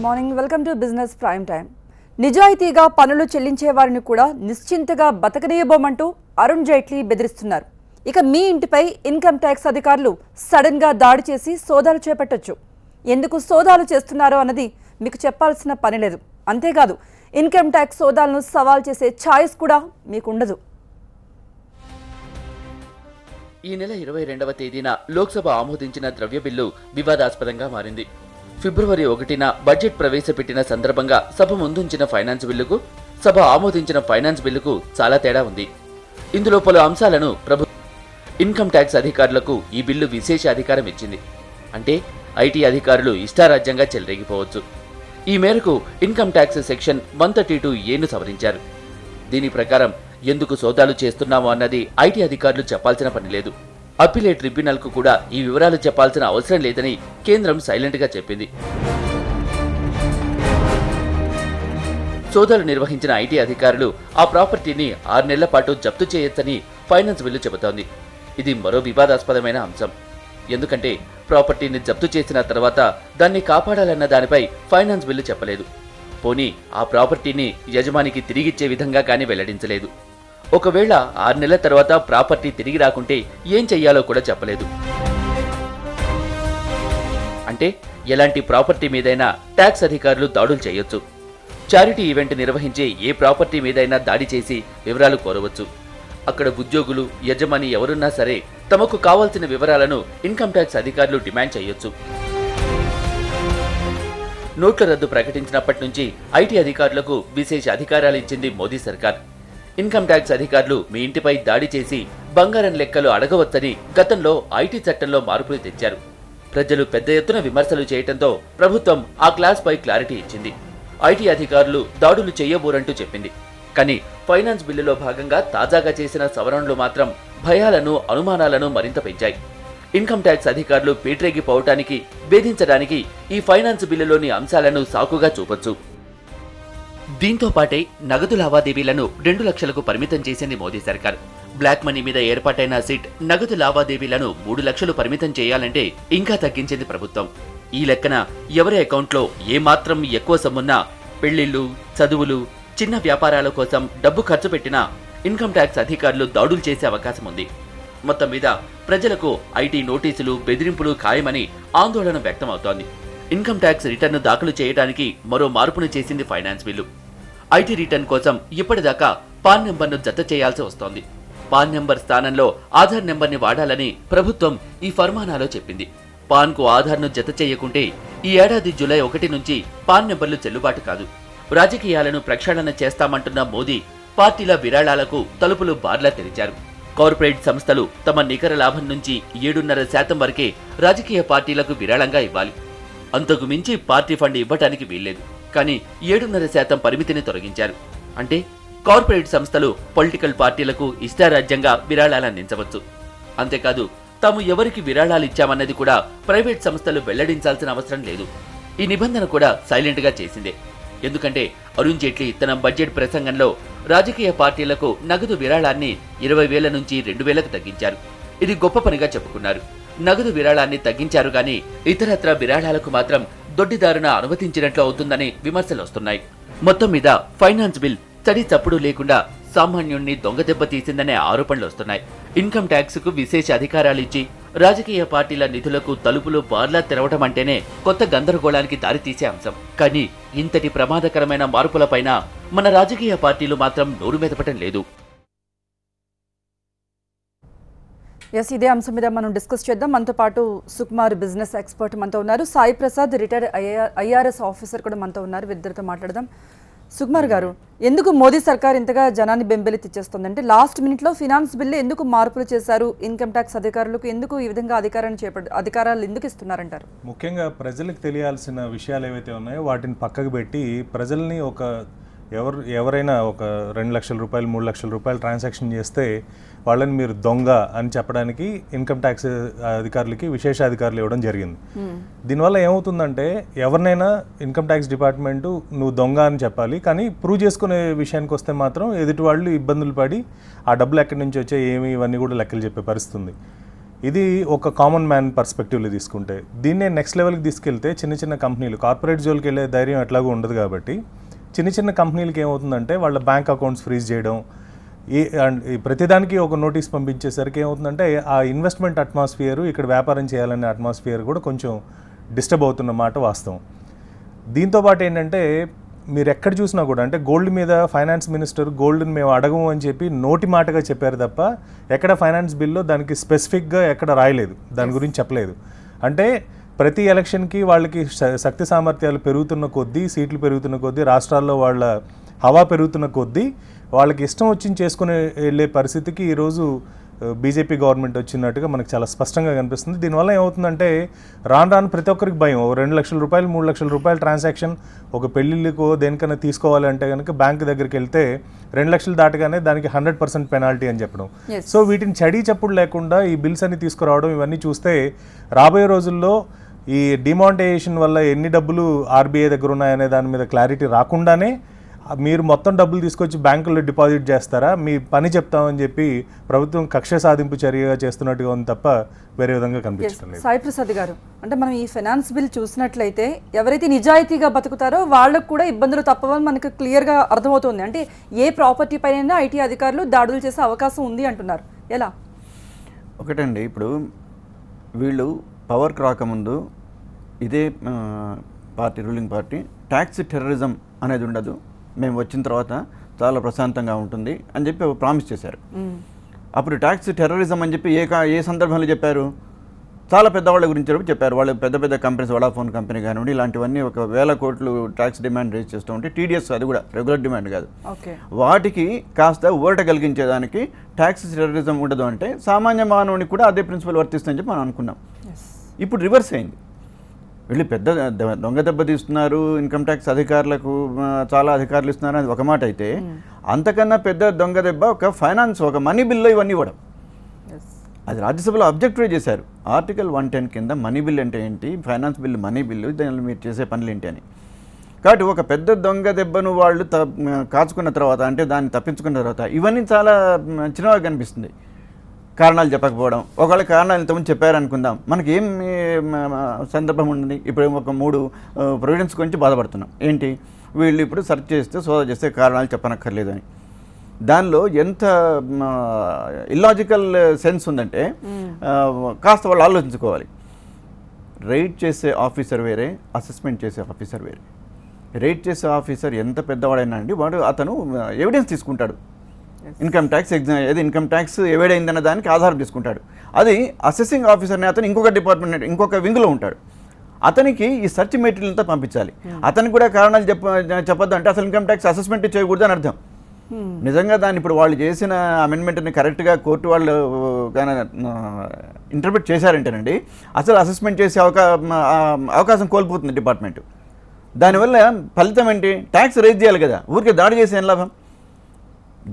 Morning welcome to business prime time. నిజాయితీగా పనులు చెల్లించే వారిని కూడా నిశ్చింతగా బతకనీయబోమంటూ అరుణ్ జైట్లీ బెదిరిస్తున్నారు. ఇక మీ ఇంటిపై ఇన్కమ్ ట్యాక్స్ అధికారులు సడన్ గా దాడి చేసి సోదాలు చేపట్టొచ్చు. ఎందుకు సోదాలు చేస్తున్నారో అన్నది మీకు చెప్పాల్సిన పని లేదు. అంతేకాదు ఇన్కమ్ ట్యాక్స్ సోదాలను సవాల్ చేసే ఛాయిస్ కూడా మీకు ఉండదు. ఈ నెల 22వ తేదీన లోక్సభ ఆమోదించిన ద్రవ్య బిల్లు వివాదాస్పదంగా మారింది. ఫిబ్రవరి 1న బడ్జెట్ ప్రవేశపెట్టిన సందర్భంగా సభ ముందుంచిన ఫైనాన్స్ బిల్లుకు, సభ ఆమోదించిన ఫైనాన్స్ బిల్లుకు చాలా తేడా ఉంది. ఇందులో పలు అంశాలను ఇన్కమ్ ట్యాక్స్ అధికారులకు ఈ బిల్లు విశేష అధికారం ఇచ్చింది. అంటే ఐటీ అధికారులు ఇష్టారాజ్యంగా చెలరేగిపోవచ్చు. ఈ మేరకు ఇన్కమ్ ట్యాక్స్ సెక్షన్ 132A సవరించారు. దీని ప్రకారం ఎందుకు సోదాలు చేస్తున్నామో అన్నది ఐటీ అధికారులు చెప్పాల్సిన పని లేదు. అప్పీలేట్ ట్రిబ్యునల్కు కూడా ఈ వివరాలు చెప్పాల్సిన అవసరం లేదని కేంద్రం సైలెంట్గా చెప్పింది. సోదాలు నిర్వహించిన ఐటీ అధికారులు ఆ ప్రాపర్టీని 6 నెలల పాటు జప్తు చేయొచ్చని ఫైనాన్స్ బిల్లు చెబుతోంది. ఇది మరో వివాదాస్పదమైన అంశం. ఎందుకంటే ప్రాపర్టీని జప్తు చేసిన తర్వాత దాన్ని కాపాడాలన్న దానిపై ఫైనాన్స్ బిల్లు చెప్పలేదు. పోనీ ఆ ప్రాపర్టీని యజమానికి తిరిగిచ్చే విధంగా కానీ వెల్లడించలేదు. ఒకవేళ 6 నెలల తర్వాత ప్రాపర్టీ తిరిగి రాకుంటే ఏం చెయ్యాలో కూడా చెప్పలేదు. అంటే ఎలాంటి ప్రాపర్టీ మీదైనా ట్యాక్స్ అధికారులు దాడులు చేయొచ్చు. చారిటీ ఈవెంట్ నిర్వహించే ఏ ప్రాపర్టీ మీదైనా దాడి చేసి వివరాలు కోరవచ్చు. అక్కడ ఉద్యోగులు, యజమాని ఎవరున్నా సరే తమకు కావాల్సిన వివరాలను ఇన్కమ్ ట్యాక్స్ అధికారులు డిమాండ్ చేయొచ్చు. నోట్ల రద్దు ప్రకటించినప్పటి నుంచి ఐటీ అధికారులకు విశేష అధికారాలు ఇచ్చింది మోదీ సర్కార్. ఇన్కమ్ ట్యాక్స్ అధికారులు మీ ఇంటిపై దాడి చేసి బంగారం లెక్కలు అడగవచ్చని గతంలో ఐటీ చట్టంలో మార్పులు తెచ్చారు. ప్రజలు పెద్ద ఎత్తున విమర్శలు చేయడంతో ప్రభుత్వం ఆ క్లాస్ పై క్లారిటీ ఇచ్చింది. ఐటీ అధికారులు దాడులు చేయబోరంటూ చెప్పింది. కానీ ఫైనాన్స్ బిల్లులో భాగంగా తాజాగా చేసిన సవరణలు మాత్రం భయాలను, అనుమానాలను మరింత పెంచాయి. ఇన్కమ్ ట్యాక్స్ అధికారులు పీట్రేగిపోవటానికి, వేధించడానికి ఈ ఫైనాన్స్ బిల్లులోని అంశాలను సాకుగా చూపొచ్చు. దీంతో పాటే నగదు లావాదేవీలను 2 లక్షలకు పరిమితం చేసింది మోదీ సర్కార్. బ్లాక్ మనీ మీద ఏర్పాటైన సిట్ నగదు లావాదేవీలను 3 లక్షలు పరిమితం చేయాలంటే ఇంకా తగ్గించింది ప్రభుత్వం. ఈ లెక్కన ఎవరి అకౌంట్లో ఏమాత్రం ఎక్కువ సొమ్మున్నా, పెళ్లిళ్లు, చదువులు, చిన్న వ్యాపారాల కోసం డబ్బు ఖర్చు పెట్టినా ఇన్కమ్ ట్యాక్స్ అధికారులు దాడులు చేసే అవకాశం ఉంది. మొత్తం మీద ప్రజలకు ఐటీ నోటీసులు, బెదిరింపులు ఖాయమని ఆందోళన వ్యక్తమవుతోంది. ఇన్కమ్ ట్యాక్స్ రిటర్న్ దాఖలు చేయడానికి మరో మార్పును చేసింది ఫైనాన్స్ బిల్లు. ఐటీ రిటర్న్ కోసం ఇప్పటిదాకా పాన్ నెంబర్ను జత చేయాల్సి వస్తోంది. పాన్ నెంబర్ స్థానంలో ఆధార్ నెంబర్ని వాడాలని ప్రభుత్వం ఈ ఫర్మానాలో చెప్పింది. పాన్కు ఆధార్ను జత చేయకుంటే ఈ ఏడాది జూలై 1 నుంచి పాన్ నెంబర్లు చెల్లుబాటు కాదు. రాజకీయాలను ప్రక్షాళన చేస్తామంటున్న మోదీ పార్టీల విరాళాలకు తలుపులు బార్లా తెరిచారు. కార్పొరేట్ సంస్థలు తమ నికర లాభం నుంచి 7.5% వరకే రాజకీయ పార్టీలకు విరాళంగా ఇవ్వాలి. అంతకు మించి పార్టీ ఫండ్ ఇవ్వటానికి వీల్లేదు. కానీ 7.5% పరిమితిని తొలగించారు. అంటే కార్పొరేట్ సంస్థలు పొలిటికల్ పార్టీలకు ఇష్టారాజ్యంగా విరాళాలు అందించవచ్చు. అంతేకాదు తాము ఎవరికి విరాళాలు ఇచ్చామన్నది కూడా ప్రైవేట్ సంస్థలు వెల్లడించాల్సిన అవసరం లేదు. ఈ నిబంధన కూడా సైలెంట్గా చేసిందే. ఎందుకంటే అరుణ్ జైట్లీ తన బడ్జెట్ ప్రసంగంలో రాజకీయ పార్టీలకు నగదు విరాళాన్ని 20,000 నుంచి 2,000కు తగ్గించారు. ఇది గొప్ప పనిగా చెప్పుకున్నారు. నగదు విరాళాన్ని తగ్గించారు గానీ ఇతరత్ర విరాళాలకు మాత్రం దొడ్డిదారున అనుమతించినట్లు అవుతుందని విమర్శలు వస్తున్నాయి. మొత్తం మీద ఫైనాన్స్ బిల్ చడి చప్పుడు లేకుండా సామాన్యుణ్ణి దొంగదెబ్బ తీసిందనే ఆరోపణలు వస్తున్నాయి. ఇన్కమ్ ట్యాక్స్ కు విశేష అధికారాలిచ్చి రాజకీయ పార్టీల నిధులకు తలుపులు బార్లా తెరవడం అంటేనే కొత్త గందరగోళానికి దారితీసే అంశం. కానీ ఇంతటి ప్రమాదకరమైన మార్పులపైన మన రాజకీయ పార్టీలు మాత్రం నోరు మెదపటం లేదు. ఇదే అంశం మీద మనం డిస్కస్ చేద్దాం. మనతో పాటు సుకుమార్ బిజినెస్ ఎక్స్పర్ట్ మనతో ఉన్నారు. Sai Prasad retired IRS officer కూడా మనతో ఉన్నారు. వీరిద్దరితో మాట్లాడదాం. సుకుమార్ గారు, ఎందుకు మోదీ సర్కార్ ఇంతగా జనాన్ని బెంబెలెత్తిచ్చేస్తుంది? అంటే లాస్ట్ మినిట్లో ఫినాన్స్ బిల్లు ఎందుకు మార్పులు చేశారు? ఇన్కమ్ ట్యాక్స్ అధికారులకు ఎందుకు ఈ విధంగా అధికారాలు ఎందుకు ఇస్తున్నారంటారు? ముఖ్యంగా ప్రజలకు తెలియాల్సిన విషయాలు ఏవైతే ఉన్నాయో వాటిని పక్కకు పెట్టి ప్రజల్ని ఎవరైనా ఒక 2 లక్షల రూపాయలు, 3 లక్షల రూపాయలు ట్రాన్సాక్షన్ చేస్తే వాళ్ళని మీరు దొంగ అని చెప్పడానికి ఇన్కమ్ ట్యాక్స్ అధికారులకి విశేషాధికారులు ఇవ్వడం జరిగింది. దీనివల్ల ఏమవుతుందంటే ఎవరినైనా ఇన్కమ్ ట్యాక్స్ డిపార్ట్మెంటు నువ్వు దొంగ అని చెప్పాలి, కానీ ప్రూవ్ చేసుకునే విషయానికి వస్తే మాత్రం ఎదుటి వాళ్ళు ఇబ్బందులు పడి ఆ డబ్బులు ఎక్కడి నుంచి వచ్చాయి, ఏమి, ఇవన్నీ కూడా లెక్కలు చెప్పే పరిస్థితి ఉంది. ఇది ఒక కామన్ మ్యాన్ పర్స్పెక్టివ్లో తీసుకుంటే, దీన్నే నెక్స్ట్ లెవెల్కి తీసుకెళ్తే చిన్న చిన్న కంపెనీలు కార్పొరేట్ జోలికి వెళ్ళే ధైర్యం ఎట్లాగో ఉండదు కాబట్టి చిన్న చిన్న కంపెనీలకి ఏమవుతుందంటే వాళ్ళ బ్యాంక్ అకౌంట్స్ ఫ్రీజ్ చేయడం, ఈ ప్రతిదానికి ఒక నోటీస్ పంపించేసరికి ఏమవుతుందంటే ఆ ఇన్వెస్ట్మెంట్ అట్మాస్ఫియర్, ఇక్కడ వ్యాపారం చేయాలనే అట్మాస్ఫియర్ కూడా కొంచెం డిస్టర్బ్ అవుతున్న మాట వాస్తవం. దీంతోపాటు ఏంటంటే మీరు ఎక్కడ చూసినా కూడా అంటే గోల్డ్ మీద ఫైనాన్స్ మినిస్టర్ గోల్డ్ని మేము అడగము అని చెప్పి నోటి మాటగా చెప్పారు తప్ప ఎక్కడ ఫైనాన్స్ బిల్లో దానికి స్పెసిఫిక్గా ఎక్కడ రాయలేదు, దాని గురించి చెప్పలేదు. అంటే ప్రతి ఎలక్షన్కి వాళ్ళకి శక్తి సామర్థ్యాలు పెరుగుతున్న కొద్దీ, సీట్లు పెరుగుతున్న కొద్దీ, రాష్ట్రాల్లో వాళ్ళ హవా పెరుగుతున్న కొద్దీ వాళ్ళకి ఇష్టం వచ్చింది చేసుకుని వెళ్ళే పరిస్థితికి ఈరోజు బీజేపీ గవర్నమెంట్ వచ్చినట్టుగా మనకు చాలా స్పష్టంగా కనిపిస్తుంది. దీనివల్ల ఏమవుతుందంటే రాను ప్రతి ఒక్కరికి భయం. 2 లక్షల రూపాయలు 3 లక్షల రూపాయల ట్రాన్సాక్షన్ ఒక పెళ్లిళ్ళకో దేనికైనా తీసుకోవాలంటే కనుక బ్యాంక్ దగ్గరికి వెళ్తే 2 లక్షలు దాటగానే దానికి 100% పెనాల్టీ అని చెప్పడం. సో వీటిని చడి చప్పుడు లేకుండా ఈ బిల్స్ అన్ని తీసుకురావడం, ఇవన్నీ చూస్తే రాబోయే రోజుల్లో ఈ డిమానిటైజేషన్ వల్ల ఎన్ని డబ్బులు ఆర్బీఐ దగ్గర ఉన్నాయనే దాని మీద క్లారిటీ రాకుండానే మీరు మొత్తం డబ్బులు తీసుకొచ్చి బ్యాంకుల్లో డిపాజిట్ చేస్తారా, మీ పని చెప్తామని చెప్పి ప్రభుత్వం కక్ష సాధింపు చర్యగా చేస్తున్నట్టుగా ఉంది తప్ప వేరే విధంగా కనిపించడం. సాయి ప్రసాద్ గారు, అంటే మనం ఈ ఫైనాన్స్ బిల్ చూసినట్లయితే ఎవరైతే నిజాయితీగా బతుకుతారో వాళ్ళకు కూడా ఇబ్బందులు తప్పవని మనకు క్లియర్గా అర్థమవుతుంది. అంటే ఏ ప్రాపర్టీ పైన ఐటీ అధికారులు దాడులు చేసే అవకాశం ఉంది అంటున్నారు. ఎలా? ఒకటండి, ఇప్పుడు వీళ్ళు పవర్కి రాకముందు ఇదే party, ruling party, tax terrorism అనేది ఉండదు, మేము వచ్చిన తర్వాత చాలా ప్రశాంతంగా ఉంటుంది అని చెప్పి ప్రామిస్ చేశారు. అప్పుడు ట్యాక్స్ టెర్రరిజం అని చెప్పి ఏ సందర్భంలో చెప్పారు? చాలా పెద్దవాళ్ళ గురించి చెప్పారు. వాళ్ళు పెద్ద పెద్ద కంపెనీస్, వడాఫోన్ కంపెనీ కానివ్వండి, ఇలాంటివన్నీ 1,000 కోట్లు ట్యాక్స్ డిమాండ్ రేజ్ చేస్తూ ఉంటే, టీడీఎస్ అది కూడా రెగ్యులర్ డిమాండ్ కాదు, వాటికి కాస్త ఊరట కలిగించేదానికి ట్యాక్స్ టెర్రరిజం ఉండదు అంటే సామాన్య మానవునికి కూడా అదే ప్రిన్సిపల్ వర్తిస్తుందని చెప్పి మనం అనుకున్నాం. ఇప్పుడు రివర్స్ అయింది. వీళ్ళు పెద్ద దొంగ దెబ్బ తీస్తున్నారు, ఇన్కమ్ ట్యాక్స్ అధికారులకు చాలా అధికారులు ఇస్తున్నారు అది ఒక మాట అయితే, అంతకన్నా పెద్ద దొంగ దెబ్బ ఒక ఫైనాన్స్, ఒక మనీ బిల్లో ఇవన్నీ ఇవ్వడం. అది రాజ్యసభలో అబ్జెక్ట్ చేశారు. ఆర్టికల్ 110 కింద మనీ బిల్ అంటే ఏంటి, ఫైనాన్స్ బిల్ మనీ బిల్లు, దానిలో మీరు చేసే పనులు ఏంటి అని. కాబట్టి ఒక పెద్ద దొంగ దెబ్బను వాళ్ళు కాచుకున్న తర్వాత, అంటే దాన్ని తప్పించుకున్న తర్వాత ఇవన్నీ చాలా చిన్నగా కనిపిస్తుంది. కారణాలు చెప్పకపోవడం, ఒకవేళ కారణాలు ఇంతకుముందు చెప్పారనుకుందాం, మనకి ఏం సందర్భం ఉంది. ఇప్పుడు ఒక 3 ప్రొవిడెన్స్ గురించి బాధపడుతున్నాం. ఏంటి, వీళ్ళు ఇప్పుడు సెర్చ్ చేస్తే, సోదా చేస్తే కారణాలు చెప్పనక్కర్లేదు అని. దానిలో ఎంత ఇల్లాజికల్ సెన్స్ ఉందంటే కాస్త వాళ్ళు ఆలోచించుకోవాలి. రైడ్ చేసే ఆఫీసర్ వేరే, అసెస్మెంట్ చేసే ఆఫీసర్ వేరే. రైడ్ చేసే ఆఫీసర్ ఎంత పెద్దవాడైనా అండి, అతను ఎవిడెన్స్ తీసుకుంటాడు. ఇన్కమ్ ట్యాక్స్ ఏది ఇన్కమ్ ట్యాక్స్ ఎవైడ్ అయిందన్న దానికి ఆధారం తీసుకుంటాడు. అది అసెసింగ్ ఆఫీసర్ని అతను ఇంకొక డిపార్ట్మెంట్, ఇంకొక వింగ్లో ఉంటాడు. అతనికి ఈ సెర్చ్ మెటీరియల్ అంతా పంపించాలి. అతనికి కూడా కారణాలు చెప్పొద్దు అంటే అసలు ఇన్కమ్ ట్యాక్స్ అసెస్మెంట్ చేయకూడదు అని అర్థం. నిజంగా దాన్ని ఇప్పుడు వాళ్ళు చేసిన అమెండ్మెంట్ని కరెక్ట్గా కోర్టు వాళ్ళు ఇంటర్ప్రిట్ చేశారంటేనండి అసలు అసెస్మెంట్ చేసే అవకాశం కోల్పోతుంది డిపార్ట్మెంట్. దానివల్ల ఫలితం ఏంటి, ట్యాక్స్ రైజ్ చేయాలి కదా, ఊరికే దాడి చేసే ఏం లాభం.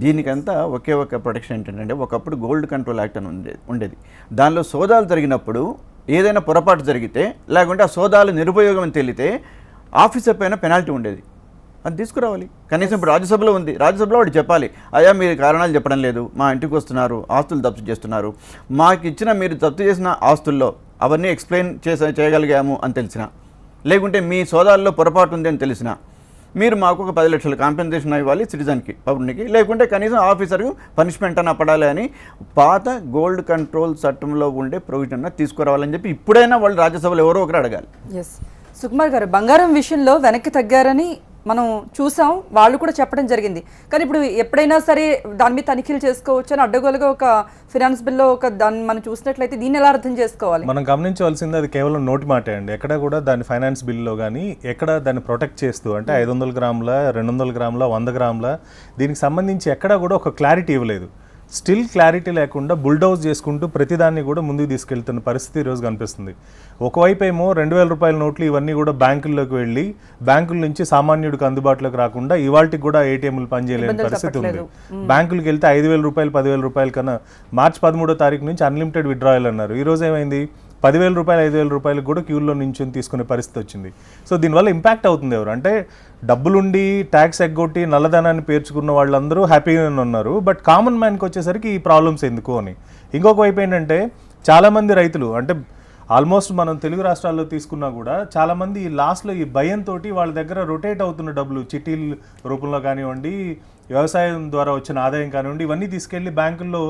దీనికంతా ఒకే ఒక ప్రొటెక్షన్ ఏంటంటే, ఒకప్పుడు గోల్డ్ కంట్రోల్ యాక్ట్ అని ఉండేది. దానిలో సోదాలు జరిగినప్పుడు ఏదైనా పొరపాటు జరిగితే, లేకుంటే ఆ సోదాలు నిరుపయోగం అని తేలితే ఆఫీసర్ పైన పెనాల్టీ ఉండేది. అది తీసుకురావాలి. కనీసం ఇప్పుడు రాజ్యసభలో ఉంది, రాజ్యసభలో వాడు చెప్పాలి, అయ్యా మీరు కారణాలు చెప్పడం లేదు, మా ఇంటికి వస్తున్నారు, ఆస్తులు జప్తు చేస్తున్నారు, మాకు ఇచ్చిన మీరు జప్తు చేసిన ఆస్తుల్లో అవన్నీ ఎక్స్ప్లెయిన్ చేయగలిగాము అని తెలిసిన, లేకుంటే మీ సోదాల్లో పొరపాటు ఉంది అని తెలిసిన, మీరు మాకు ఒక 10 లక్షల కాంపెన్సేషన్ ఇవ్వాలి సిటిజన్కి, పౌరునికి, లేకుంటే కనీసం ఆఫీసర్కు పనిష్మెంట్ అన్న పడాలి అని పాత గోల్డ్ కంట్రోల్ చట్టంలో ఉండే ప్రొవిజన్ తీసుకురావాలని చెప్పి ఇప్పుడైనా వాళ్ళు రాజ్యసభలో ఎవరో ఒకరు అడగాలి. ఎస్ సుకుమార్ గారు, బంగారం విషయంలో వెనక్కి తగ్గారని మనం చూసాం, వాళ్ళు కూడా చెప్పడం జరిగింది. కానీ ఇప్పుడు ఎప్పుడైనా సరే దాని మీద తనిఖీలు చేసుకోవచ్చు అని అడ్డగోలుగా ఒక ఫినాన్స్ బిల్లో దాన్ని మనం చూసినట్లయితే దీన్ని ఎలా అర్థం చేసుకోవాలి? మనం గమనించవలసింది అది కేవలం నోటి మాటే అండి. ఎక్కడ కూడా దాని ఫైనాన్స్ బిల్లో కానీ ఎక్కడ దాన్ని ప్రొటెక్ట్ చేస్తూ, అంటే 500 గ్రాముల, 200 గ్రాముల, 100 గ్రాముల, దీనికి సంబంధించి ఎక్కడా కూడా ఒక క్లారిటీ ఇవ్వలేదు. స్టిల్ క్లారిటీ లేకుండా బుల్డౌజ్ చేసుకుంటూ ప్రతిదాన్ని కూడా ముందుకు తీసుకెళ్తున్న పరిస్థితి ఈరోజు కనిపిస్తుంది. ఒకవైపు ఏమో 2000 రూపాయల నోట్లు ఇవన్నీ కూడా బ్యాంకుల్లోకి వెళ్ళి బ్యాంకుల నుంచి సామాన్యుడికి అందుబాటులోకి రాకుండా ఇవాళకి కూడా ఏటీఎంలు పనిచేయలేని పరిస్థితి ఉంది. బ్యాంకులకు వెళ్తే 5000 రూపాయలు, 10,000 రూపాయల కన్నా మార్చి 13వ తారీఖు నుంచి అన్లిమిటెడ్ విత్డ్రాయల్ అన్నారు. ఈరోజు ఏమైంది, 10,000 రూపాయలు, 5,000 రూపాయలకు కూడా క్యూలో నుంచి తీసుకునే పరిస్థితి వచ్చింది. సో దీనివల్ల ఇంపాక్ట్ అవుతుంది ఎవరు అంటే, డబ్బులుండి ట్యాక్స్ ఎగ్గొట్టి నల్లధనాన్ని పేర్చుకున్న వాళ్ళందరూ హ్యాపీగానే ఉన్నారు. బట్ కామన్ మ్యాన్కి వచ్చేసరికి ఈ ప్రాబ్లమ్స్ ఎందుకు అని. ఇంకొక వైపు ఏంటంటే, చాలామంది రైతులు అంటే ఆల్మోస్ట్ మనం తెలుగు రాష్ట్రాల్లో తీసుకున్నా కూడా చాలామంది లాస్ట్లో ఈ భయంతో వాళ్ళ దగ్గర రొటేట్ అవుతున్న డబ్బులు చిట్టీల రూపంలో కానివ్వండి, వ్యవసాయం ద్వారా వచ్చిన ఆదాయం కానివ్వండి, ఇవన్నీ తీసుకెళ్లి బ్యాంకుల్లో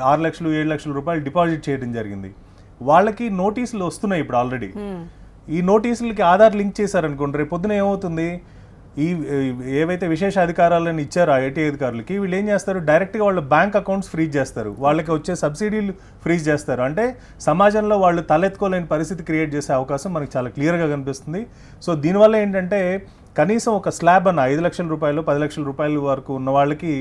6 లక్షలు 7 లక్షల రూపాయలు డిపాజిట్ చేయడం జరిగింది. వాళ్ళకి నోటీసులు వస్తున్నాయి ఇప్పుడు ఆల్రెడీ. ఈ నోటీసులకి ఆధార్ లింక్ చేశారనుకోండి, రేపు పొద్దున ఏమవుతుంది, ఈ ఏవైతే విశేష అధికారాలను ఇచ్చారో ఐటీ అధికారులకి, వీళ్ళు ఏం చేస్తారు, డైరెక్ట్గా వాళ్ళ బ్యాంక్ అకౌంట్స్ ఫ్రీజ్ చేస్తారు, వాళ్ళకి వచ్చే సబ్సిడీలు ఫ్రీజ్ చేస్తారు. అంటే సమాజంలో వాళ్ళు తలెత్తుకోలేని పరిస్థితి క్రియేట్ చేసే అవకాశం మనకి చాలా క్లియర్గా కనిపిస్తుంది. సో దీనివల్ల ఏంటంటే కనీసం ఒక స్లాబ్ అన్న 5 లక్షల రూపాయలు 10 లక్షల రూపాయల వరకు ఉన్న వాళ్ళకి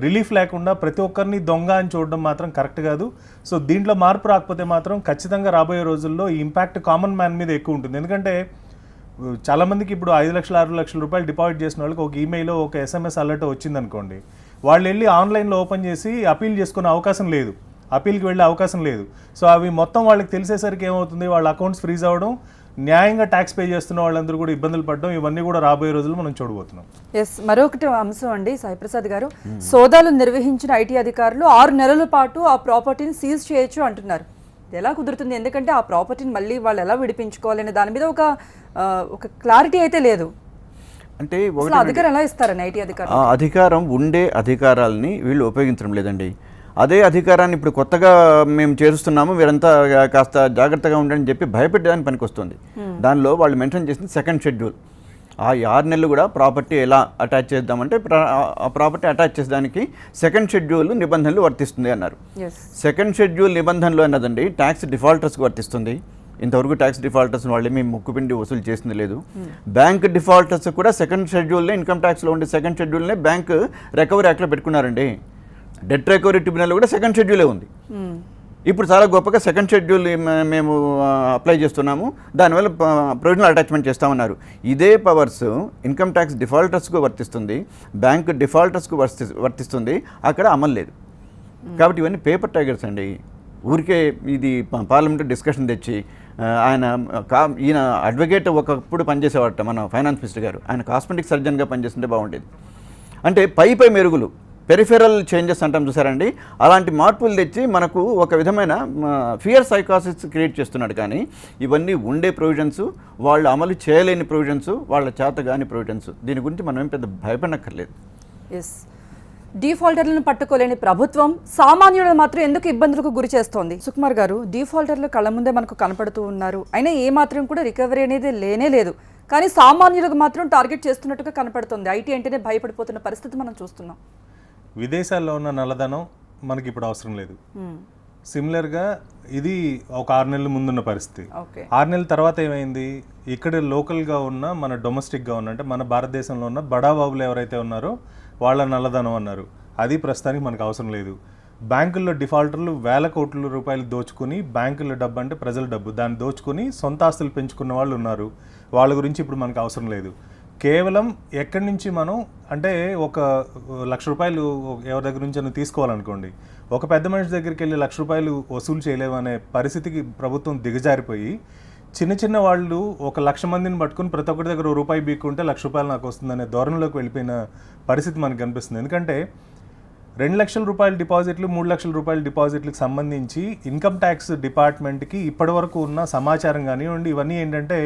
రిలీఫ్ లేకుండా ప్రతి ఒక్కరిని దొంగ అని చూడడం మాత్రం కరెక్ట్ కాదు. సో దీంట్లో మార్పు రాకపోతే మాత్రం ఖచ్చితంగా రాబోయే రోజుల్లో ఈ ఇంపాక్ట్ కామన్ మ్యాన్ మీద ఎక్కువ ఉంటుంది. ఎందుకంటే చాలామందికి ఇప్పుడు 5 లక్షలు 6 లక్షల రూపాయలు డిపాజిట్ చేసిన వాళ్ళకి ఒక ఈమెయిల్ ఒక SMS అలర్ట్ వచ్చిందనుకోండి, వాళ్ళు వెళ్ళి ఆన్లైన్లో ఓపెన్ చేసి అపీల్ చేసుకునే అవకాశం లేదు, అపీల్కి వెళ్ళే అవకాశం లేదు. సో అవి మొత్తం వాళ్ళకి తెలిసేసరికి ఏమవుతుంది, వాళ్ళ అకౌంట్స్ ఫ్రీజ్ అవ్వడం, న్యాయంగా ట్యాక్స్ పే చేస్తున్న వాళ్ళందరూ కూడా ఇబ్బందులు పడడం, ఇవన్నీ కూడా రాబోయే రోజుల్లో మనం చూడబోతున్నాం. ఎస్, మరొకటి అంశం అండి సాయిప్రసాద్ గారు, సోదాలు నిర్వహించిన ఐటీ అధికారులు 6 నెలల పాటు ఆ ప్రాపర్టీని సీజ్ చేయొచ్చు అంటున్నారు. ఎలా కుదురుతుంది? ఎందుకంటే ఆ ప్రాపర్టీని మళ్ళీ వాళ్ళు ఎలా విడిపించుకోవాలనే దాని మీద ఒక క్లారిటీ అయితే లేదు. అంటే అధికారం ఎలా ఇస్తారని ఐటీ అధికారులు? అధికారం ఉండే అధికారాలని వీళ్ళు ఉపయోగించడం లేదండి. అదే అధికారాన్ని ఇప్పుడు కొత్తగా మేము చేరుస్తున్నాము, వీరంతా కాస్త జాగ్రత్తగా ఉండండి చెప్పి భయపెట్టడానికి పనికొస్తుంది. దానిలో వాళ్ళు మెన్షన్ చేసింది సెకండ్ షెడ్యూల్. ఆ 6 నెలలు కూడా ప్రాపర్టీ ఎలా అటాచ్ చేద్దామంటే ఆ ప్రాపర్టీ అటాచ్ చేసేదానికి సెకండ్ షెడ్యూల్ నిబంధనలు వర్తిస్తుంది అన్నారు. సెకండ్ షెడ్యూల్ నిబంధనలు అన్నదండి ట్యాక్స్ డిఫాల్టర్స్కి వర్తిస్తుంది. ఇంతవరకు ట్యాక్స్ డిఫాల్టర్స్ వాళ్ళు మేము ముక్కుపిండి వసూలు చేసింది లేదు. బ్యాంక్ డిఫాల్టర్స్ కూడా సెకండ్ షెడ్యూల్నే, ఇన్కమ్ ట్యాక్స్లో ఉండే సెకండ్ షెడ్యూల్నే బ్యాంక్ రికవరీ యాక్ట్లో పెట్టుకున్నారండి. డెట్ రికవరీ ట్రిబ్యునల్ కూడా సెకండ్ షెడ్యూలే ఉంది. ఇప్పుడు చాలా గొప్పగా సెకండ్ షెడ్యూల్ మేము అప్లై చేస్తున్నాము, దానివల్ల ప్రొవిజనల్ అటాచ్మెంట్ చేస్తామన్నారు. ఇదే పవర్స్ ఇన్కమ్ ట్యాక్స్ డిఫాల్టర్స్కు వర్తిస్తుంది, బ్యాంక్ డిఫాల్టర్స్కు వర్తిస్తుంది, అక్కడ అమలు లేదు. కాబట్టి ఇవన్నీ పేపర్ టైగర్స్ అండి. ఊరికే ఇది పార్లమెంట్ డిస్కషన్ తెచ్చి ఈయన అడ్వకేట్ ఒకప్పుడు పనిచేసేవారట మన ఫైనాన్స్ మినిస్టర్ గారు, ఆయన కాస్మెటిక్ సర్జన్గా పనిచేస్తుంటే బాగుండేది. అంటే పై మెరుగులు, పెరిఫెరల్ చేంజెస్ అంటాం చూసారండి, అలాంటి మార్పులు తెచ్చి మనకు ఒక విధమైన ఫియర్ సైకాసిస్ క్రియేట్ చేస్తున్నాడు. కానీ ఇవన్నీ ఉండే ప్రొవిజన్స్, వాళ్ళు అమలు చేయలేని ప్రొవిజన్స్, వాళ్ళ చేత కాని ప్రొవిజన్స్. దీని గురించి మనం ఏం పెద్ద భయపడక్కర్లేదు. ఎస్, డిఫాల్టర్లను పట్టుకోలేని ప్రభుత్వం సామాన్యులను మాత్రం ఎందుకు ఇబ్బందులకు గురి చేస్తోంది? సుకుమార్ గారు, డిఫాల్టర్లు కళ్ళ ముందే మనకు కనపడుతూ ఉన్నారు, అయినా ఏ మాత్రం కూడా రికవరీ అనేది లేనే లేదు. కానీ సామాన్యులకు మాత్రం టార్గెట్ చేస్తున్నట్టుగా కనపడుతుంది. ఐటీ అంటేనే భయపడిపోతున్న పరిస్థితి మనం చూస్తున్నాం. విదేశాల్లో ఉన్న నల్లధనం మనకి ఇప్పుడు అవసరం లేదు. సిమిలర్గా ఇది ఒక 6 నెలల ముందున్న పరిస్థితి. 6 నెలల తర్వాత ఏమైంది, ఇక్కడ లోకల్గా ఉన్న మన డొమెస్టిక్గా ఉన్న అంటే మన భారతదేశంలో ఉన్న బడా బాబులు ఎవరైతే ఉన్నారో వాళ్ళ నల్లధనం అన్నారు, అది ప్రస్తుతానికి మనకు అవసరం లేదు. బ్యాంకుల్లో డిఫాల్టర్లు వేల కోట్ల రూపాయలు దోచుకుని, బ్యాంకుల డబ్బు అంటే ప్రజల డబ్బు, దాన్ని దోచుకుని సొంత ఆస్తులు పెంచుకున్న వాళ్ళు ఉన్నారు. వాళ్ళ గురించి ఇప్పుడు మనకు అవసరం లేదు. కేవలం ఎక్కడి నుంచి మనం అంటే ఒక 1 లక్ష రూపాయలు ఎవరి దగ్గర నుంచి అయినా తీసుకోవాలనుకోండి, ఒక పెద్ద మనిషి దగ్గరికి వెళ్ళి 1 లక్ష రూపాయలు వసూలు చేయలేమనే పరిస్థితికి ప్రభుత్వం దిగజారిపోయి, చిన్న చిన్న వాళ్ళు 1 లక్ష మందిని పట్టుకుని ప్రతి ఒక్కరి దగ్గర ₹1 బీక్కుంటే 1 లక్ష రూపాయలు నాకు వస్తుందనే ధోరణిలోకి వెళ్ళిపోయిన పరిస్థితి మనకు కనిపిస్తుంది. ఎందుకంటే 2 లక్షల రూపాయల డిపాజిట్లు 3 లక్షల రూపాయల డిపాజిట్లకు సంబంధించి ఇన్కమ్ ట్యాక్స్ డిపార్ట్మెంట్కి ఇప్పటి వరకు ఉన్న సమాచారం కానివ్వండి, ఇవన్నీ ఏంటంటే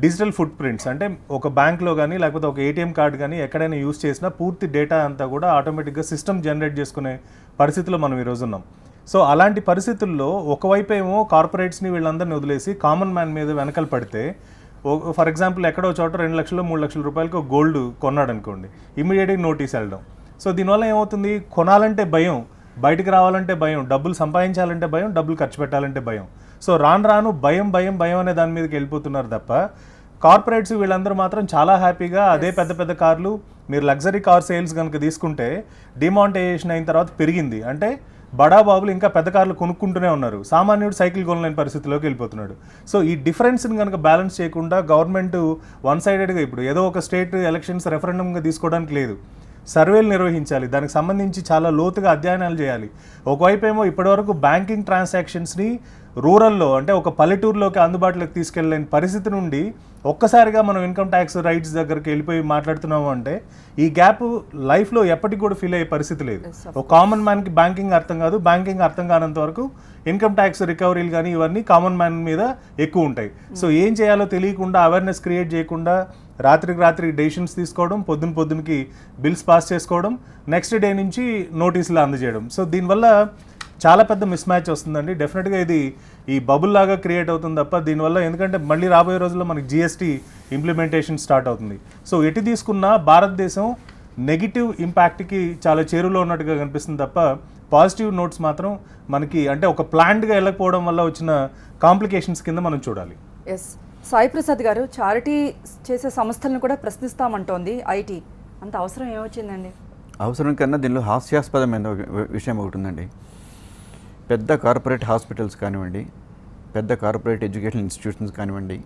డిజిటల్ ఫుట్ ప్రింట్స్. అంటే ఒక బ్యాంక్లో కానీ లేకపోతే ఒక ఏటీఎం కార్డు కానీ ఎక్కడైనా యూజ్ చేసినా పూర్తి డేటా అంతా కూడా ఆటోమేటిక్గా సిస్టమ్ జనరేట్ చేసుకునే పరిస్థితిలో మనం ఈరోజు ఉన్నాం. సో అలాంటి పరిస్థితుల్లో ఒకవైపు ఏమో కార్పొరేట్స్ని వీళ్ళందరినీ వదిలేసి కామన్ మ్యాన్ మీద వెనకలు పడితే, ఫర్ ఎగ్జాంపుల్ ఎక్కడో చోట 2 లక్షలు 3 లక్షల రూపాయలకు గోల్డ్ కొన్నాడు అనుకోండి, ఇమీడియట్గా నోటీస్ వెళ్ళడం. సో దీనివల్ల ఏమవుతుంది, కొనాలంటే భయం, బయటకు రావాలంటే భయం, డబ్బులు సంపాదించాలంటే భయం, డబ్బులు ఖర్చు పెట్టాలంటే భయం. సో రాను భయం భయం భయం అనే దాని మీదకి వెళ్ళిపోతున్నారు తప్ప, కార్పొరేట్స్ వీళ్ళందరూ మాత్రం చాలా హ్యాపీగా అదే పెద్ద పెద్ద కార్లు, మీరు లగ్జరీ కార్ సేల్స్ కనుక తీసుకుంటే డిమానిటైజేషన్ అయిన తర్వాత పెరిగింది. అంటే బడా బాబులు ఇంకా పెద్ద కార్లు కొనుక్కుంటూనే ఉన్నారు, సామాన్యుడు సైకిల్ కొనలేని పరిస్థితిలోకి వెళ్ళిపోతున్నాడు. సో ఈ డిఫరెన్స్ని కనుక బ్యాలెన్స్ చేయకుండా గవర్నమెంట్ వన్ సైడెడ్గా ఇప్పుడు ఏదో ఒక స్టేట్ ఎలక్షన్స్ రెఫరెండంగా తీసుకోవడానికి లేదు, సర్వేలు నిర్వహించాలి, దానికి సంబంధించి చాలా లోతుగా అధ్యయనాలు చేయాలి. ఒకవైపు ఏమో ఇప్పటివరకు బ్యాంకింగ్ ట్రాన్సాక్షన్స్ని రూరల్లో అంటే ఒక పల్లెటూరులోకి అందుబాటులోకి తీసుకెళ్ళలేని పరిస్థితి నుండి ఒక్కసారిగా మనం ఇన్కమ్ ట్యాక్స్ రైట్స్ దగ్గరికి వెళ్ళిపోయి మాట్లాడుతున్నాము అంటే ఈ గ్యాప్ లైఫ్లో ఎప్పటికి కూడా ఫీల్ అయ్యే పరిస్థితి లేదు. ఒక కామన్ మ్యాన్కి బ్యాంకింగ్ అర్థం కాదు, బ్యాంకింగ్ అర్థం కానంత వరకు ఇన్కమ్ ట్యాక్స్ రికవరీలు కానీ ఇవన్నీ కామన్ మ్యాన్ మీద ఎక్కువ ఉంటాయి. సో ఏం చేయాలో తెలియకుండా, అవేర్నెస్ క్రియేట్ చేయకుండా రాత్రికి రాత్రి డెసిషన్స్ తీసుకోవడం, పొద్దునకి బిల్స్ పాస్ చేసుకోవడం, నెక్స్ట్ డే నుంచి నోటీసులు అందజేయడం. సో దీనివల్ల చాలా పెద్ద మిస్ మ్యాచ్ వస్తుందండి. డెఫినెట్గా ఇది ఈ బబుల్ లాగా క్రియేట్ అవుతుంది తప్ప దీనివల్ల, ఎందుకంటే మళ్ళీ రాబోయే రోజుల్లో మనకి జిఎస్టీ ఇంప్లిమెంటేషన్ స్టార్ట్ అవుతుంది. సో ఎటు తీసుకున్నా భారతదేశం నెగిటివ్ ఇంపాక్ట్కి చాలా చేరువలో ఉన్నట్టుగా కనిపిస్తుంది తప్ప పాజిటివ్ నోట్స్ మాత్రం మనకి అంటే ఒక ప్లాన్డ్గా వెళ్ళకపోవడం వల్ల వచ్చిన కాంప్లికేషన్స్ కింద మనం చూడాలి. ఎస్, సాయి ప్రసాద్ గారు, చారిటీ చేసే సంస్థలను కూడా ప్రశ్నిస్తామంటోంది ఐటీ. అంత అవసరం ఏమొచ్చిందండి? అవసరం కన్నా దీనిలో హాస్యాస్పదమైన విషయం ఒకటి ఉందండి. పెద్ద కార్పొరేట్ హాస్పిటల్స్ కానివ్వండి, పెద్ద కార్పొరేట్ ఎడ్యుకేషన్ ఇన్స్టిట్యూషన్స్ కానివ్వండి,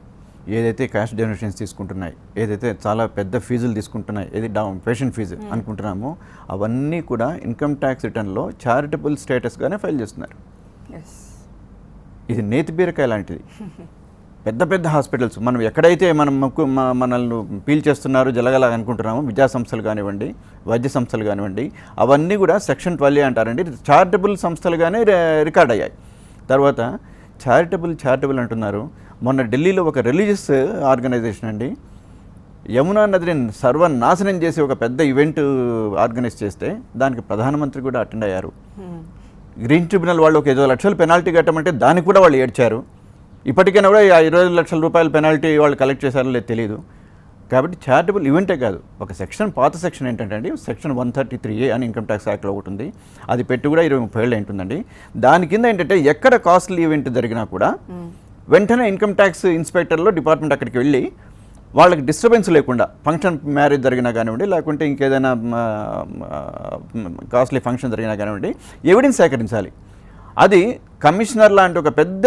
ఏదైతే క్యాష్ డొనేషన్స్ తీసుకుంటున్నాయి, ఏదైతే చాలా పెద్ద ఫీజులు తీసుకుంటున్నాయి, ఏది పేషెంట్ ఫీజు అనుకుంటున్నామో అవన్నీ కూడా ఇన్కమ్ ట్యాక్స్ రిటర్న్లో చారిటబుల్ స్టేటస్గానే ఫైల్ చేస్తున్నారు. ఇది నేతి బీరకాయ లాంటిది. పెద్ద పెద్ద హాస్పిటల్స్ మనం ఎక్కడైతే మనల్ని పీల్చేస్తున్నారు జలగల అనుకుంటున్నామో, విద్యా సంస్థలు కానివ్వండి, వైద్య సంస్థలు కానివ్వండి, అవన్నీ కూడా సెక్షన్ 12 అంటారండి, చారిటబుల్ సంస్థలుగానే రికార్డ్ అయ్యాయి. తర్వాత చారిటబుల్ అంటున్నారు. మొన్న ఢిల్లీలో ఒక రిలీజియస్ ఆర్గనైజేషన్ అండి యమునా నదిని సర్వనాశనం చేసి ఒక పెద్ద ఈవెంట్ ఆర్గనైజ్ చేస్తే దానికి ప్రధానమంత్రి కూడా అటెండ్ అయ్యారు. గ్రీన్ ట్రిబ్యునల్ వాళ్ళు ఒక 5 లక్షలు పెనాల్టీ కట్టమంటే దానికి కూడా వాళ్ళు ఏడ్చారు. ఇప్పటికైనా కూడా 20 లక్షల రూపాయల పెనాల్టీ వాళ్ళు కలెక్ట్ చేశారో లేదు తెలియదు. కాబట్టి చారిటబుల్ ఈవెంటే కాదు, ఒక సెక్షన్, పాత సెక్షన్ ఏంటంటే అండి సెక్షన్ 133A అని ఇన్కమ్ ట్యాక్స్ యాక్ట్లో ఒకటి ఉంది. అది పెట్టి కూడా 20-30 ఏళ్ళు ఉంటుందండి. దాని కింద ఏంటంటే ఎక్కడ కాస్ట్లీ ఈవెంట్ జరిగినా కూడా వెంటనే ఇన్కమ్ ట్యాక్స్ ఇన్స్పెక్టర్లో డిపార్ట్మెంట్ అక్కడికి వెళ్ళి వాళ్ళకి డిస్టర్బెన్స్ లేకుండా, ఫంక్షన్ మ్యారేజ్ జరిగినా కానివ్వండి, లేకుంటే ఇంకేదైనా కాస్ట్లీ ఫంక్షన్ జరిగినా కానివ్వండి, ఎవిడెన్స్ సేకరించాలి. అది కమిషనర్ లాంటి ఒక పెద్ద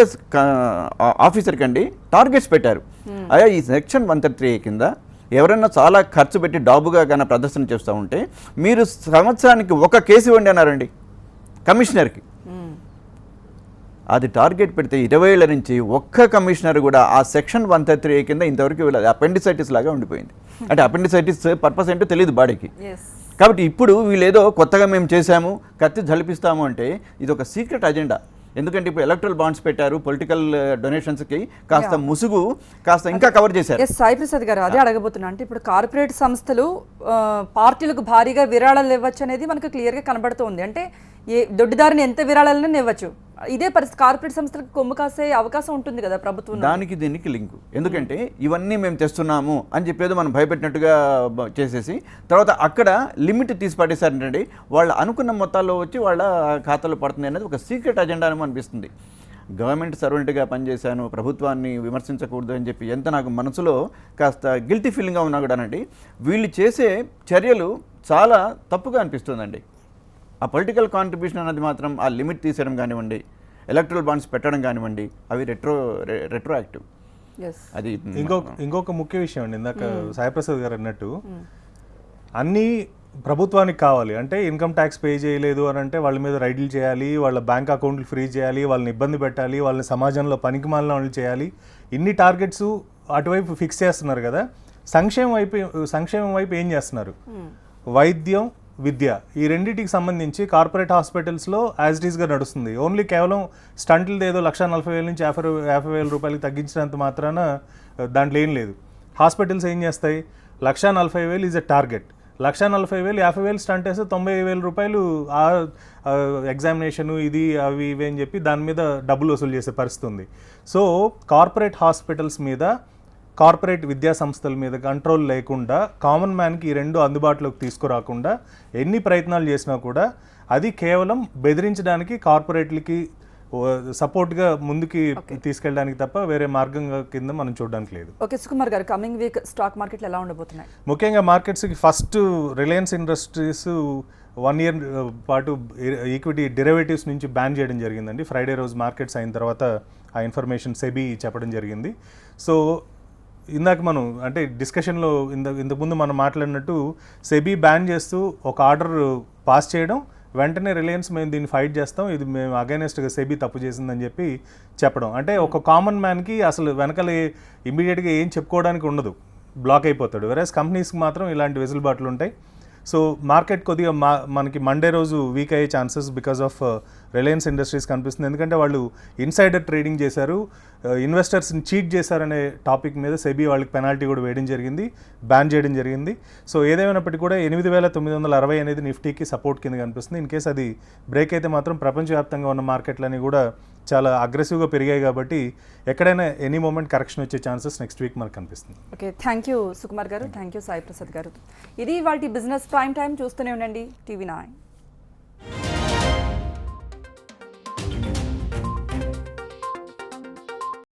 ఆఫీసర్కి అండి టార్గెట్స్ పెట్టారు. అయ్యా ఈ సెక్షన్ 133A కింద ఎవరైనా చాలా ఖర్చు పెట్టి డాబుగా కానీ ప్రదర్శన చేస్తూ ఉంటే మీరు సంవత్సరానికి ఒక కేసు ఇవ్వండి అన్నారండి కమిషనర్కి. అది టార్గెట్ పెడితే 20 ఏళ్ల నుంచి ఒక్క కమిషనర్ కూడా ఆ సెక్షన్ 133A కింద ఇంతవరకు వెళ్ళదు. అపెండిసైటిస్ లాగా ఉండిపోయింది. అంటే అపెండిసైటిస్ పర్పస్ ఏంటో తెలియదు బాడీకి. కాబట్టి ఇప్పుడు వీళ్ళేదో కొత్తగా మేము చేశాము, కత్తి జలిపిస్తాము అంటే ఇది ఒక సీక్రెట్ అజెండా. ఎందుకంటే ఇప్పుడు ఎలక్ట్రల్ బాండ్స్ పెట్టారు, పొలిటికల్ డొనేషన్స్కి కాస్త ముసుగు కాస్త ఇంకా కవర్ చేశారు. సాయి ప్రసాద్ గారు, అదే అడగబోతున్నా. అంటే ఇప్పుడు కార్పొరేట్ సంస్థలు పార్టీలకు భారీగా విరాళాలు ఇవ్వచ్చు అనేది మనకు క్లియర్గా కనబడుతుంది. అంటే ఏ దొడ్డిదారిని ఎంత విరాళాలను ఇవ్వచ్చు. ఇదే పరిస్థితి కార్పొరేట్ సంస్థలకు కొమ్ము కాసే అవకాశం ఉంటుంది కదా ప్రభుత్వం. దానికి దీనికి లింకు. ఎందుకంటే ఇవన్నీ మేము తెస్తున్నాము అని చెప్పేది మనం భయపెట్టినట్టుగా చేసేసి తర్వాత అక్కడ లిమిట్ తీసి పట్టేశారంటే వాళ్ళు అనుకున్న మొత్తాల్లో వచ్చి వాళ్ళ ఖాతాలో పడుతుంది అనేది ఒక సీక్రెట్ అజెండా అని అనిపిస్తుంది. గవర్నమెంట్ సర్వెంట్గా పనిచేశాను, ప్రభుత్వాన్ని విమర్శించకూడదు అని చెప్పి ఎంత నాకు మనసులో కాస్త గిల్టీ ఫీలింగ్గా ఉన్నా కూడానండి, వీళ్ళు చేసే చర్యలు చాలా తప్పుగా అనిపిస్తుందండి. ఆ పొలిటికల్ కాంట్రిబ్యూషన్ అనేది మాత్రం ఆ లిమిట్ తీసేయడం కానివ్వండి, ఎలక్ట్రల్ బాండ్స్ పెట్టడం కానివ్వండి, అవి రెట్రోయాక్టివ్. అది ఇంకొక ముఖ్య విషయం అండి, ఇందాక సాయిప్రసాద్ గారు అన్నట్టు అన్నీ ప్రభుత్వానికి కావాలి అంటే ఇన్కమ్ ట్యాక్స్ పే చేయలేదు అని అంటే వాళ్ళ మీద రైడ్లు చేయాలి, వాళ్ళ బ్యాంక్ అకౌంట్లు ఫ్రీజ్ చేయాలి, వాళ్ళని ఇబ్బంది పెట్టాలి, వాళ్ళని సమాజంలో పనికిమాలిన వాళ్ళు చేయాలి. ఇన్ని టార్గెట్స్ అటువైపు ఫిక్స్ చేస్తున్నారు కదా. సంక్షేమం వైపు ఏం చేస్తున్నారు? వైద్యం, విద్య, ఈ రెండింటికి సంబంధించి కార్పొరేట్ హాస్పిటల్స్లో యాజ్ ఇట్ ఈస్గా నడుస్తుంది. ఓన్లీ కేవలం స్టంట్లు ఏదో 1,40,000 నుంచి 50,000 రూపాయలకి తగ్గించినంత మాత్రాన దాంట్లో ఏం లేదు. హాస్పిటల్స్ ఏం చేస్తాయి? 1,40,000 ఈజ్ ఎ టార్గెట్. 1,40,000 50,000 స్టంట్ వేస్తే 90,000 రూపాయలు ఎగ్జామినేషను ఇది అవి ఇవి అని చెప్పి దాని మీద డబ్బులు వసూలు చేసే పరిస్థితి ఉంది. సో కార్పొరేట్ హాస్పిటల్స్ మీద, కార్పొరేట్ విద్యా సంస్థల మీద కంట్రోల్ లేకుండా కామన్ మ్యాన్కి ఈ రెండు అందుబాటులోకి తీసుకురాకుండా ఎన్ని ప్రయత్నాలు చేసినా కూడా అది కేవలం బెదిరించడానికి, కార్పొరేట్లకి సపోర్ట్గా ముందుకి తీసుకెళ్ళడానికి తప్ప వేరే మార్గం కింద మనం చూడడానికి లేదు. ఓకే సుకుమార్ గారు, కమింగ్ వీక్ స్టాక్ మార్కెట్లు ఎలా ఉండబోతున్నాయి? ముఖ్యంగా మార్కెట్స్కి ఫస్ట్ రిలయన్స్ ఇండస్ట్రీస్ 1 year పాటు ఈక్విటీ డెరివేటివ్స్ నుంచి బ్యాన్ చేయడం జరిగిందండి. ఫ్రైడే రోజు మార్కెట్స్ అయిన తర్వాత ఆ ఇన్ఫర్మేషన్ సెబీ చెప్పడం జరిగింది. సో ఇందాక మనం అంటే డిస్కషన్లో ఇంతకుముందు మనం మాట్లాడినట్టు సెబీ బ్యాన్ చేస్తూ ఒక ఆర్డర్ పాస్ చేయడం, వెంటనే రిలయన్స్ మేము దీన్ని ఫైట్ చేస్తాం, ఇది మేము అగైనెస్ట్గా సెబీ తప్పు చేసిందని చెప్పి చెప్పడం. అంటే ఒక కామన్ మ్యాన్కి అసలు వెనకాల ఇమీడియట్గా ఏం చెప్పుకోవడానికి ఉండదు, బ్లాక్ అయిపోతాడు. వెరస్ కంపెనీస్కి మాత్రం ఇలాంటి వెసులుబాట్లు ఉంటాయి. సో మార్కెట్ కొద్దిగా మనకి మండే రోజు వీక్ అయ్యే chances because of Reliance industries కనిపిస్తుంది. ఎందుకంటే వాళ్ళు ఇన్సైడర్ ట్రేడింగ్ చేశారు, ఇన్వెస్టర్స్ని చీట్ చేశారనే టాపిక్ మీద సెబీ వాళ్ళకి పెనాల్టీ కూడా వేయడం జరిగింది, బ్యాన్ చేయడం జరిగింది. సో ఏదేమైనప్పటికీ కూడా 8,960 అనేది నిఫ్టీకి సపోర్ట్ కింద కనిపిస్తుంది. ఇన్ కేస్ అది బ్రేక్ అయితే మాత్రం ప్రపంచవ్యాప్తంగా ఉన్న మార్కెట్లని కూడా చాలా అగ్రెసివ్గా పెరిగాయి కాబట్టి ఎక్కడైనా ఎనీ మూమెంట్ కరెక్షన్ వచ్చే ఛాన్సెస్ నెక్స్ట్ వీక్ మనకు కనిపిస్తుంది. ఓకే, థ్యాంక్ యూ సుకుమార్ గారు, థ్యాంక్ యూ సాయి ప్రసాద్ గారు. ఇది వాటి బిజినెస్ ప్రైమ్ టైం. చూస్తూనే ఉండండి TV9.